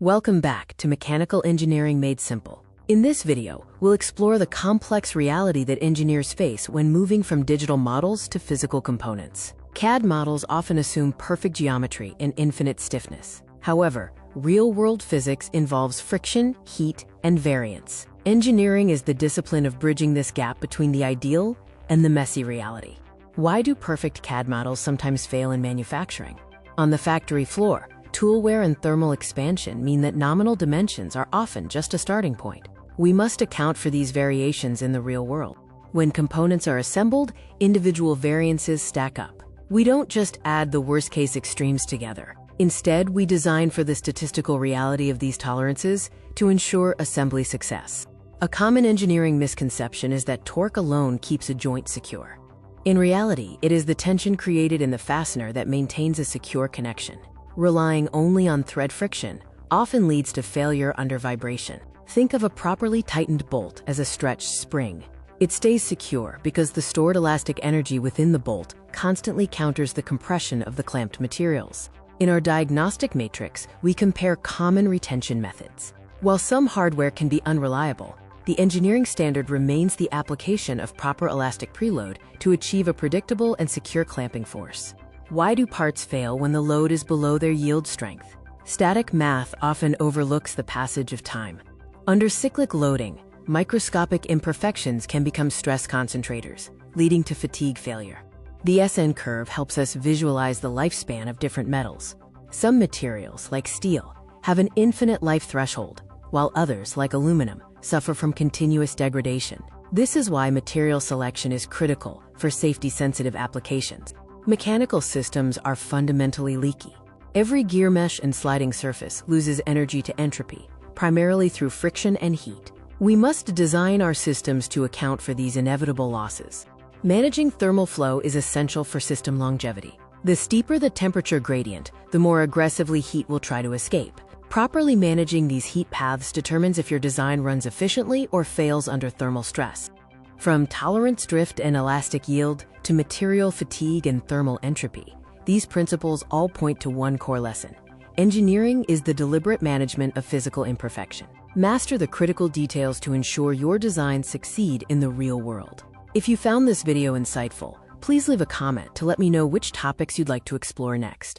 Welcome back to Mechanical Engineering Made Simple. In this video, we'll explore the complex reality that engineers face when moving from digital models to physical components. CAD models often assume perfect geometry and infinite stiffness. However, real-world physics involves friction, heat, and variance. Engineering is the discipline of bridging this gap between the ideal and the messy reality. Why do perfect CAD models sometimes fail in manufacturing? On the factory floor, tool wear and thermal expansion mean that nominal dimensions are often just a starting point. We must account for these variations in the real world. When components are assembled, individual variances stack up. We don't just add the worst-case extremes together. Instead, we design for the statistical reality of these tolerances to ensure assembly success. A common engineering misconception is that torque alone keeps a joint secure. In reality, it is the tension created in the fastener that maintains a secure connection. Relying only on thread friction often leads to failure under vibration. Think of a properly tightened bolt as a stretched spring. It stays secure because the stored elastic energy within the bolt constantly counters the compression of the clamped materials. In our diagnostic matrix, we compare common retention methods. While some hardware can be unreliable, the engineering standard remains the application of proper elastic preload to achieve a predictable and secure clamping force. Why do parts fail when the load is below their yield strength? Static math often overlooks the passage of time. Under cyclic loading, microscopic imperfections can become stress concentrators, leading to fatigue failure. The SN curve helps us visualize the lifespan of different metals. Some materials, like steel, have an infinite life threshold, while others, like aluminum, suffer from continuous degradation. This is why material selection is critical for safety-sensitive applications. Mechanical systems are fundamentally leaky. Every gear mesh and sliding surface loses energy to entropy, primarily through friction and heat. We must design our systems to account for these inevitable losses. Managing thermal flow is essential for system longevity. The steeper the temperature gradient, the more aggressively heat will try to escape. Properly managing these heat paths determines if your design runs efficiently or fails under thermal stress. From tolerance drift and elastic yield to material fatigue and thermal entropy, these principles all point to one core lesson. Engineering is the deliberate management of physical imperfection. Master the critical details to ensure your designs succeed in the real world. If you found this video insightful, please leave a comment to let me know which topics you'd like to explore next.